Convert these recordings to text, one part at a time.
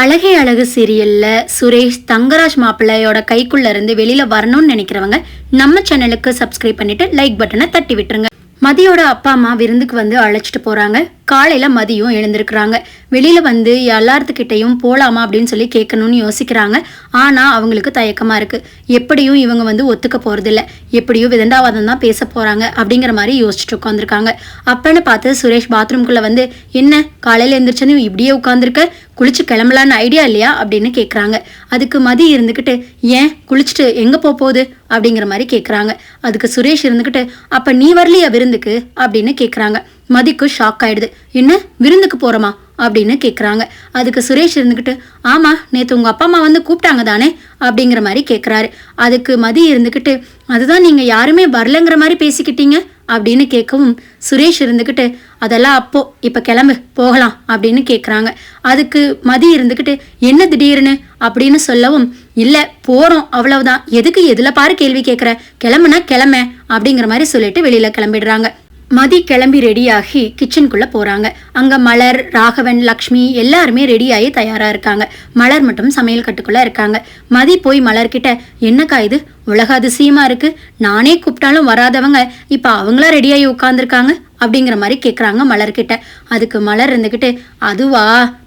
அழகே அழகு சீரியல்ல சுரேஷ் தங்கராஜ் மாப்பிள்ளையோட கைக்குள்ள இருந்து வெளியில வரணும்னு நினைக்கிறவங்க நம்ம சேனலுக்கு சப்ஸ்கிரைப் பண்ணிட்டு லைக் பட்டனை தட்டி விட்டுருங்க. மதியோட அப்பா அம்மா விருந்துக்கு வந்து அழைச்சிட்டு போறாங்க. காலையில மதியம் எழுந்திருக்கிறாங்க. வெளியில வந்து எல்லாத்துக்கிட்டையும் போலாமா அப்படின்னு சொல்லி கேட்கணும்னு யோசிக்கிறாங்க. ஆனா அவங்களுக்கு தயக்கமா இருக்கு. எப்படியும் இவங்க வந்து ஒத்துக்க போறது இல்ல, எப்படியும் விதண்டாவாதம் தான் பேச போறாங்க அப்படிங்கிற மாதிரி யோசிச்சுட்டு உட்காந்துருக்காங்க. அப்பன்னு பார்த்து சுரேஷ் பாத்ரூம்குள்ள வந்து, என்ன காலையில எழுந்திரிச்சதும் இப்படியே உட்காந்துருக்க, குளிச்சு கிளம்பலான்னு ஐடியா இல்லையா அப்படின்னு கேட்குறாங்க. அதுக்கு மதி இருந்துக்கிட்டு, ஏன் குளிச்சுட்டு எங்கே போகுது அப்படிங்கிற மாதிரி கேட்குறாங்க. அதுக்கு சுரேஷ் இருந்துக்கிட்டு, அப்போ நீ வரலையா விருந்துக்கு அப்படின்னு கேட்குறாங்க. மதிக்கு ஷாக் ஆயிடுது. என்ன விருந்துக்கு போகிறோமா அப்படின்னு கேட்குறாங்க. அதுக்கு சுரேஷ் இருந்துக்கிட்டு, ஆமாம் நேற்று உங்கள் அப்பா அம்மா வந்து கூப்பிட்டாங்க தானே அப்படிங்கிற மாதிரி கேட்குறாரு. அதுக்கு மதி இருந்துக்கிட்டு, அதுதான் நீங்கள் யாருமே வரலங்கிற மாதிரி பேசிக்கிட்டீங்க அப்படின்னு கேட்கவும் சுரேஷ் இருந்துக்கிட்டு, அதெல்லாம் அப்போ இப்போ கிளம்பு போகலாம் அப்படின்னு கேட்குறாங்க. அதுக்கு மதி இருந்துக்கிட்டு, என்ன திடீர்னு அப்படின்னு சொல்லவும், இல்லை போகிறோம் அவ்வளவுதான், எதுக்கு எதில் பாரு கேள்வி கேட்குற, கிளம்புனா கிளம்ப அப்படிங்கிற மாதிரி சொல்லிட்டு வெளியில் கிளம்பிடுறாங்க. மதி கிளம்பி ரெடியாகி கிச்சனுக்குள்ளே போகிறாங்க. அங்கே மலர், ராகவன், லக்ஷ்மி எல்லாருமே ரெடியாகி தயாராக இருக்காங்க. மலர் மட்டும் சமையல் கட்டுக்குள்ளே இருக்காங்க. மதி போய் மலர்கிட்ட, என்னக்கா இது உலக அதிசயமாக இருக்குது, நானே கூப்பிட்டாலும் வராதவங்க இப்போ அவங்களா ரெடியாகி உட்காந்துருக்காங்க அப்படிங்கிற மாதிரி கேட்குறாங்க மலர்கிட்ட. அதுக்கு மலர் இருந்துக்கிட்டு, அதுவா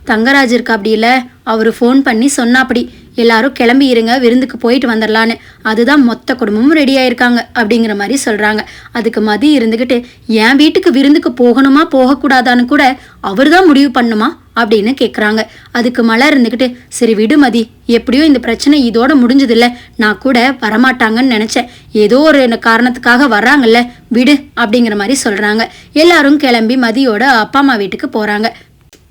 தங்கராஜ் இருக்கா அப்படி இல்லை, அவர் ஃபோன் பண்ணி சொன்னா அப்படி எல்லாரும் கிளம்பி இருங்க விருந்துக்கு போயிட்டு வந்துடலான்னு, அதுதான் மொத்த குடும்பமும் ரெடி ஆயிருக்காங்க அப்படிங்கிற மாதிரி சொல்கிறாங்க. அதுக்கு மதி இருந்துக்கிட்டு, என் வீட்டுக்கு விருந்துக்கு போகணுமா போகக்கூடாதான்னு கூட அவர் தான் முடிவு பண்ணுமா அப்படின்னு கேட்குறாங்க. அதுக்கு மலர் இருந்துக்கிட்டு, சரி விடு மதி, எப்படியோ இந்த பிரச்சனை இதோட முடிஞ்சதில்ல, நான் கூட வரமாட்டாங்கன்னு நினச்சேன், ஏதோ ஒரு காரணத்துக்காக வர்றாங்கல்ல விடு அப்படிங்கிற மாதிரி சொல்கிறாங்க. எல்லாரும் கிளம்பி மதியோட அப்பா அம்மா வீட்டுக்கு போகிறாங்க.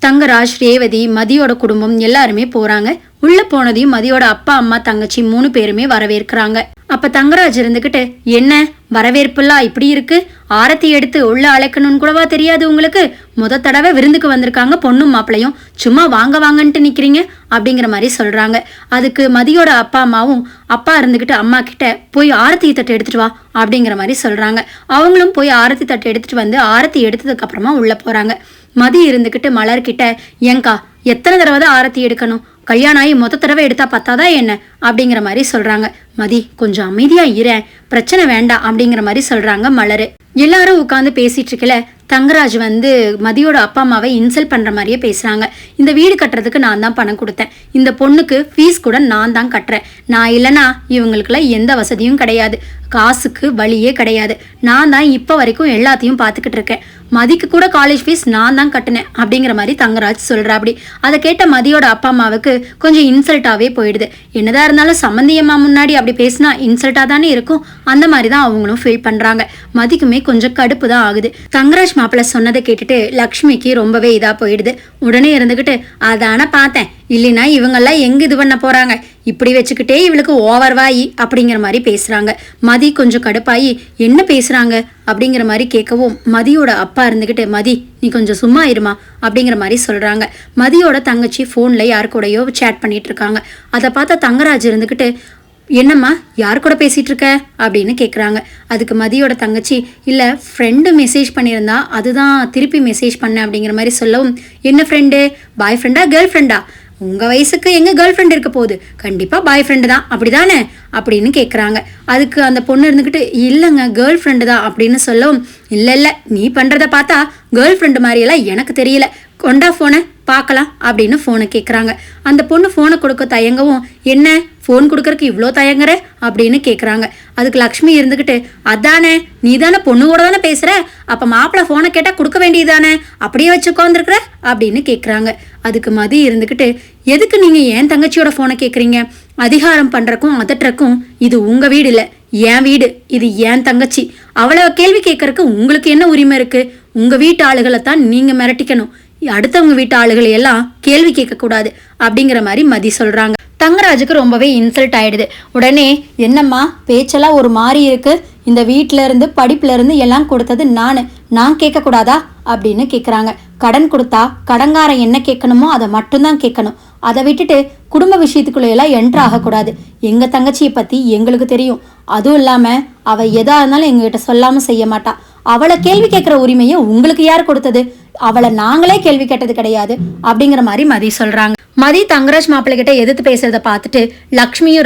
தங்கராஜ், ரேவதி, மதியோட குடும்பம் எல்லாருமே போகிறாங்க. உள்ள போனதையும் மதியோட அப்பா அம்மா தங்கச்சி 3 பேருமே வரவேற்கிறாங்க. அப்ப தங்கராஜ் இருந்துகிட்டு, என்ன வரவேற்பெல்லாம் இப்படி இருக்கு, ஆரத்தி எடுத்து உள்ள அழைக்கணும்னு கூடவா தெரியாது உங்களுக்கு, முத தடவை விருந்துக்கு வந்திருக்காங்க பொண்ணும் மாப்பிளையும், சும்மா வாங்க வாங்கன்ட்டு நிக்கிறீங்க அப்படிங்கிற மாதிரி சொல்றாங்க. அதுக்கு மதியோட அப்பா அம்மாவும், அப்பா இருந்துகிட்டு அம்மா கிட்ட போய் ஆரத்தி தட்டு எடுத்துட்டு வா அப்படிங்கிற மாதிரி சொல்றாங்க. அவங்களும் போய் ஆரத்தி தட்டு எடுத்துட்டு வந்து ஆரத்தி எடுத்ததுக்கு அப்புறமா உள்ள போறாங்க. மதி இருந்துக்கிட்டு மலர்கிட்ட, ஏங்கா எத்தனை தடவை தான் ஆரத்தி எடுக்கணும், கல்யாணம் ஆகி மொத்த தடவை எடுத்தா பத்தாதான் என்ன அப்படிங்கிற மாதிரி சொல்றாங்க. மதி கொஞ்சம் அமைதியா இரேன், பிரச்சனை வேண்டாம் அப்படிங்கிற மாதிரி சொல்றாங்க மலரு. எல்லாரும் உட்காந்து பேசிட்டு இருக்கல தங்கராஜ் வந்து மதியோட அப்பா அம்மாவை இன்சல்ட் பண்ற மாதிரியே பேசுறாங்க. இந்த வீடு கட்டுறதுக்கு நான் தான் பணம் கொடுத்தேன், இந்த பொண்ணுக்கு ஃபீஸ் கூட நான் தான் கட்டுறேன், நான் இல்லைன்னா இவங்களுக்குலாம் எந்த வசதியும் கிடையாது, காசுக்கு வழியே கிடையாது, நான் தான் இப்போ வரைக்கும் எல்லாத்தையும் பார்த்துக்கிட்டு இருக்கேன், மதிக்கு கூட காலேஜ் ஃபீஸ் நான் தான் கட்டினேன் அப்படிங்கிற மாதிரி தங்கராஜ் சொல்கிறா. அப்படி அதை கேட்ட மதியோட அப்பா அம்மாவுக்கு கொஞ்சம் இன்சல்ட்டாகவே போயிடுது. என்னதான் இருந்தாலும் சம்மந்தியம்மா முன்னாடி அப்படி பேசினா இன்சல்ட்டாக தானே இருக்கும், அந்த மாதிரி தான் அவங்களும் ஃபீல் பண்ணுறாங்க. மதிக்குமே கொஞ்சம் கடுப்பு தான் ஆகுது. தங்கராஜ் மாப்பிள்ளை சொன்னதை கேட்டுட்டு லக்ஷ்மிக்கு ரொம்பவே இதாக போயிடுது. உடனே இருந்துக்கிட்டு, அதான பார்த்தேன், இல்லைன்னா இவங்கெல்லாம் எங்கே இது பண்ண போகிறாங்க, இப்படி வச்சுக்கிட்டே இவளுக்கு ஓவர் வாயி அப்படிங்கிற மாதிரி பேசுகிறாங்க. மதி கொஞ்சம் கடுப்பாயி, என்ன பேசுகிறாங்க அப்படிங்கிற மாதிரி கேட்கவும் மதியோட அப்பா இருந்துக்கிட்டு, மதி நீ கொஞ்சம் சும்மா இருமா அப்படிங்கிற மாதிரி சொல்கிறாங்க. மதியோட தங்கச்சி ஃபோனில் யாரு கூடயோ சேட் பண்ணிட்டு இருக்காங்க. அதை பார்த்தா தங்கராஜ் இருந்துக்கிட்டு, என்னம்மா யார் கூட பேசிகிட்டு இருக்க அப்படின்னு கேட்குறாங்க. அதுக்கு மதியோட தங்கச்சி, இல்லை ஃப்ரெண்டு மெசேஜ் பண்ணியிருந்தா அதுதான் திருப்பி மெசேஜ் பண்ணேன் அப்படிங்கிற மாதிரி சொல்லவும், என்ன ஃப்ரெண்டு, பாய் ஃப்ரெண்டா கேர்ள் ஃப்ரெண்டா, உங்கள் வயசுக்கு எங்கே கேர்ள் ஃப்ரெண்ட் இருக்க போகுது, கண்டிப்பாக பாய் ஃப்ரெண்டு தான் அப்படி தானே அப்படின்னு கேட்குறாங்க. அதுக்கு அந்த பொண்ணு இருந்துக்கிட்டு, இல்லைங்க கேர்ள் ஃப்ரெண்டு தான் அப்படின்னு சொல்லவும், இல்லை நீ பண்ணுறத பார்த்தா கேர்ள் ஃப்ரெண்டு மாதிரியெல்லாம் எனக்கு தெரியல, கொண்டா ஃபோனை பார்க்கலாம் அப்படின்னு ஃபோனை கேட்குறாங்க. அந்த பொண்ணு ஃபோனை கொடுக்க தயங்கவும், என்ன ஃபோன் கொடுக்கறக்கு இவ்வளோ தயங்குற அப்படின்னு கேட்குறாங்க. அதுக்கு லக்ஷ்மி இருந்துக்கிட்டு, அதானே நீ தானே பொண்ணு கூட தானே பேசுகிற, அப்போ மாப்பிள்ளை ஃபோனை கேட்டால் கொடுக்க வேண்டியதானே, அப்படியே வச்சு உட்காந்துருக்குற அப்படின்னு கேட்குறாங்க. அதுக்கு மதி இருந்துக்கிட்டு, எதுக்கு நீங்கள் ஏன் தங்கச்சியோட ஃபோனை கேட்குறீங்க, அதிகாரம் பண்ணுறக்கும் அதட்டுறக்கும் இது உங்கள் வீடு இல்லை, என் வீடு, இது ஏன் தங்கச்சி, அவளை கேள்வி கேட்கறக்கு உங்களுக்கு என்ன உரிமை இருக்குது, உங்கள் வீட்டு ஆளுகளை தான் நீங்கள் மிரட்டிக்கணும், அடுத்தவங்க வீட்டு ஆளுகளை எல்லாம் கேள்வி கேட்கக்கூடாது அப்படிங்கிற மாதிரி மதி சொல்கிறாங்க. தங்கராஜுக்கு ரொம்பவே இன்சல்ட் ஆயிடுது. உடனே, என்னம்மா பேச்செல்லாம் ஒரு மாதிரி இருக்கு, இந்த வீட்டில இருந்து படிப்புல இருந்து எல்லாம் கொடுத்தது நான் கேட்கக்கூடாதா அப்படின்னு கேட்குறாங்க. கடன் கொடுத்தா கடன்காரன் என்ன கேட்கணுமோ அதை மட்டும்தான் கேட்கணும், அதை விட்டுட்டு குடும்ப விஷயத்துக்குள்ளையெல்லாம் என்ட்ரு ஆகக்கூடாது. எங்கள் தங்கச்சியை பற்றி எங்களுக்கு தெரியும், அதுவும் இல்லாமல் அவள் எதாக இருந்தாலும் எங்ககிட்ட சொல்லாமல் செய்ய மாட்டா, அவளை கேள்வி கேட்குற உரிமையை உங்களுக்கு யார் கொடுத்தது, அவளை நாங்களே கேள்வி கேட்டது கிடையாது அப்படிங்கிற மாதிரி மதி சொல்றாங்க. மதி தங்கராஜ் மாப்பிள்ளை கிட்ட எதிர்த்து பேசுறத பார்த்துட்டு லக்ஷ்மியும்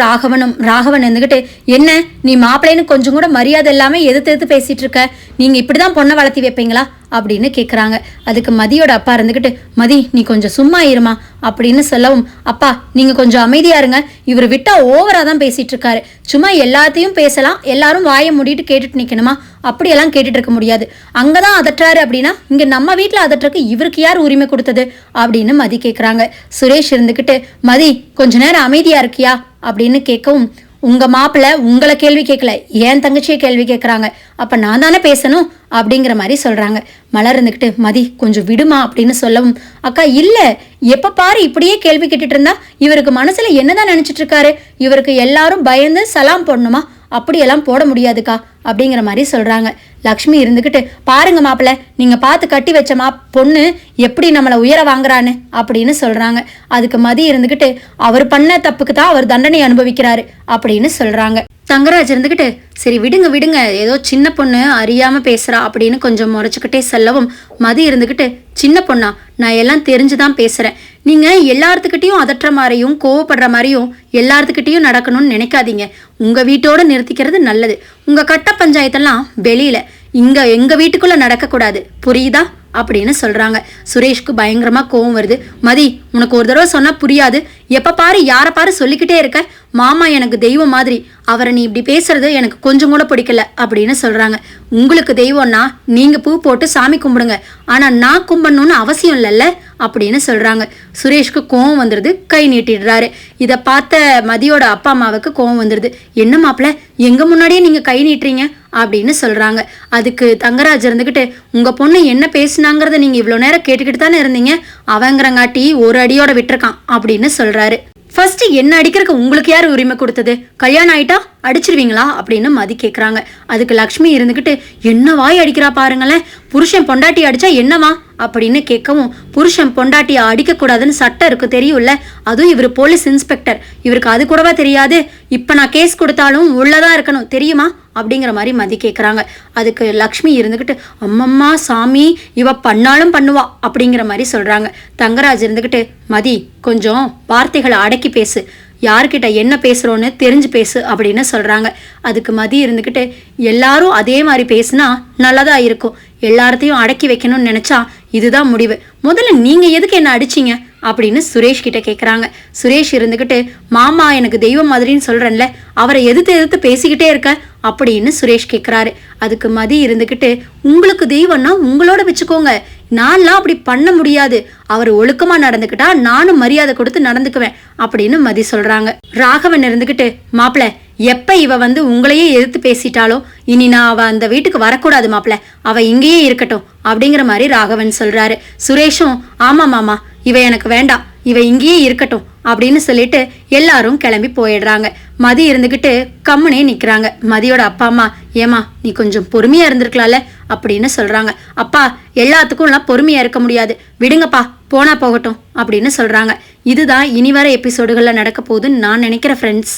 ராகவன் இருந்துகிட்டு, என்ன நீ மாப்பிள்ளைன்னு கொஞ்சம் கூட மரியாதை இல்லாம எதிர்த்து பேசிட்டு இருக்க, நீங்க இப்படிதான் பொண்ணை வளர்த்தி வைப்பீங்களா அப்படின்னு கேட்குறாங்க. அதுக்கு மதியோட அப்பா இருந்துக்கிட்டு, மதி நீ கொஞ்சம் சும்மா இருமா அப்படின்னு சொல்லவும், அப்பா நீங்க கொஞ்சம் அமைதியா இருங்க, இவர் விட்டா ஓவரா தான் பேசிட்டு இருக்காரு, சும்மா எல்லாத்தையும் பேசலாம், எல்லாரும் வாயை மூடிட்டு கேட்டுட்டு நிக்கணுமா, அப்படியெல்லாம் கேட்டுட்டு இருக்க முடியாது, அங்கதான் அதட்டுறாரு அப்படின்னா இங்க நம்ம வீட்டுல அதட்டுறக்கு இவருக்கு யார் உரிமை கொடுத்தது அப்படின்னு மதி கேட்குறாங்க. சுரேஷ் இருந்துக்கிட்டு, மதி கொஞ்ச நேரம் அமைதியா இருக்கியா அப்படின்னு கேட்கவும், உங்க மாப்பிள்ள உங்களை கேள்வி கேட்கல, ஏன் தங்கச்சியை கேள்வி கேட்குறாங்க, அப்ப நான் தானே பேசணும் அப்படிங்கிற மாதிரி சொல்றாங்க. மலர் இருந்துக்கிட்டு, மதி கொஞ்சம் விடுமா அப்படின்னு சொல்லவும், அக்கா இல்ல எப்ப பாரு இப்படியே கேள்வி கேட்டுட்டு இருந்தா இவருக்கு மனசுல என்னதான் நினைச்சிட்டு இருக்காரு, இவருக்கு எல்லாரும் பயந்து சலாம் போடணுமா, அப்படியெல்லாம் போட முடியாதுக்கா அப்படிங்கிற மாதிரி சொல்றாங்க. லக்ஷ்மி இருந்துக்கிட்டு, பாருங்க மாப்பிள்ள நீங்க பார்த்து கட்டி வச்ச பொண்ணு எப்படி நம்மளை உயர வாங்குறான்னு அப்படின்னு சொல்றாங்க. அதுக்கு மதி இருந்துக்கிட்டு, அவர் பண்ண தப்புக்கு தான் அவர் தண்டனை அனுபவிக்கிறாரு அப்படின்னு சொல்றாங்க. தங்கராஜ் இருந்துக்கிட்டு, சரி விடுங்க விடுங்க, ஏதோ சின்ன பொண்ணு அறியாம பேசுறா அப்படின்னு கொஞ்சம் முறைச்சுக்கிட்டே சொல்லவும், மதி இருந்துக்கிட்டு, சின்ன பொண்ணா நான் எல்லாம் தெரிஞ்சுதான் பேசுறேன், நீங்க எல்லாத்துக்கிட்டையும் அதட்டுற மாதிரியும் கோவப்படுற மாதிரியும் எல்லாத்துக்கிட்டையும் நடக்கணும்னு நினைக்காதீங்க, உங்க வீட்டோட நிறுத்திக்கிறது நல்லது, உங்க கட்ட பஞ்சாயத்தெல்லாம் வெளியில, இங்க எங்க வீட்டுக்குள்ள நடக்கக்கூடாது, புரியுதா அப்படின்னு சொல்றாங்க. சுரேஷ்க்கு பயங்கரமா கோவம் வருது. மதி உனக்கு ஒரு தடவை சொன்னா புரியாது, எப்ப பாரு யார பாரு சொல்லிக்கிட்டே இருக்க, மாமா எனக்கு தெய்வம் மாதிரி, அவரை நீ இப்படி பேசுறது எனக்கு கொஞ்சம் கூட பிடிக்கல அப்படின்னு சொல்றாங்க. உங்களுக்கு தெய்வம்னா நீங்க பூ போட்டு சாமி கும்பிடுங்க, ஆனா நான் கும்பிடணும்னு அவசியம் இல்லைல்ல அப்படின்னு சொல்றாங்க. சுரேஷ்க்கு கோவம் வந்துருது, கை நீட்டிடுறாரு. இதை பார்த்த மதியோட அப்பா அம்மாவுக்கு கோவம் வந்துருது. என்ன மாப்பிள்ள எங்க முன்னாடியே நீங்க கை நீட்டுறீங்க அப்படின்னு சொல்றாங்க. அதுக்கு தங்கராஜ் இருந்துகிட்டு, உங்க பொண்ணு என்ன பேசுனாங்கிறத நீங்க இவ்வளவு நேரம் கேட்டுக்கிட்டு தானே இருந்தீங்க, அவங்கிறங்காட்டி ஒரு அடியோட விட்டுருக்கான் அப்படின்னு சொல்றாரு. ஃபர்ஸ்ட் என்ன அடிக்கிறதுக்கு உங்களுக்கு யார் உரிமை கொடுத்தது, கல்யாணம் ஆயிட்டா அடிச்சிருவீங்களா அப்படின்னு மதி கேட்குறாங்க. அதுக்கு லக்ஷ்மி இருந்துக்கிட்டு, என்ன வாய் அடிக்கிறா பாருங்களேன், புருஷன் பொண்டாட்டி அடிச்சா என்னவா அப்படின்னு கேட்கவும், புருஷன் பொண்டாட்டியை அடிக்கக்கூடாதுன்னு சட்டம் இருக்கு தெரியும்ல, அதுவும் இவர் போலீஸ் இன்ஸ்பெக்டர், இவருக்கு அது கூடவா தெரியாது, இப்போ நான் கேஸ் கொடுத்தாலும் உள்ளதான் இருக்கணும் தெரியுமா அப்படிங்கிற மாதிரி மதி கேட்குறாங்க. அதுக்கு லக்ஷ்மி இருந்துக்கிட்டு, அம்மம்மா சாமி இவ பண்ணாலும் பண்ணுவா அப்படிங்கிற மாதிரி சொல்கிறாங்க. தங்கராஜ் இருந்துக்கிட்டு, மதி கொஞ்சம் வார்த்தைகளை அடக்கி பேசு, யார்கிட்ட என்ன பேசுகிறோன்னு தெரிஞ்சு பேசு அப்படின்னு சொல்கிறாங்க. அதுக்கு மதி இருந்துக்கிட்டு, எல்லாரும் அதே மாதிரி பேசுனா நல்லதா இருக்கும், எல்லார்த்தையும் அடக்கி வைக்கணும்னு நினச்சா இதுதான் முடிவு, முதல்ல நீங்கள் எதுக்கு என்ன அடிச்சிங்க அப்படின்னு சுரேஷ் கிட்ட கேட்குறாங்க. சுரேஷ் இருந்துக்கிட்டு, மாமா எனக்கு தெய்வம் மாதிரின்னு சொல்கிறேன்ல, அவரை எதிர்த்து பேசிக்கிட்டே இருக்க அப்படின்னு சுரேஷ் கேட்குறாரு. அதுக்கு மதி இருந்துக்கிட்டு, உங்களுக்கு தெய்வம்னா உங்களோட வச்சுக்கோங்க, நான்லாம் அப்படி பண்ண முடியாது, அவர் ஒழுக்கமா நடந்துக்கிட்டா நானும் மரியாதை கொடுத்து நடந்துக்குவேன் அப்படின்னு மதி சொல்றாங்க. ராகவன் இருந்துக்கிட்டு, மாப்பிள்ள எப்ப இவ வந்து உங்களையே எதிர்த்து பேசிட்டாலோ இனி நான் அவ அந்த வீட்டுக்கு வரக்கூடாது மாப்பிள்ள, அவ இங்கேயே இருக்கட்டும் அப்படிங்கிற மாதிரி ராகவன் சொல்றாரு. சுரேஷும், ஆமா மாமா இவ எனக்கு வேண்டாம், இவ இங்கேயே இருக்கட்டும் அப்படின்னு சொல்லிட்டு எல்லாரும் கிளம்பி போயிடுறாங்க. மதி இருந்துக்கிட்டு கம்முனே நிக்கிறாங்க. மதியோட அப்பா அம்மா, ஏமா நீ கொஞ்சம் பொறுமையா இருந்திருக்கலாம்ல அப்படின்னு சொல்றாங்க. அப்பா எல்லாத்துக்கும் எல்லாம் பொறுமையா இருக்க முடியாது, விடுங்கப்பா போனா போகட்டும் அப்படின்னு சொல்றாங்க. இதுதான் இனி வர எபிசோடுகள்ல நடக்க போகுதுன்னு நான் நினைக்கிறேன் ஃப்ரெண்ட்ஸ்.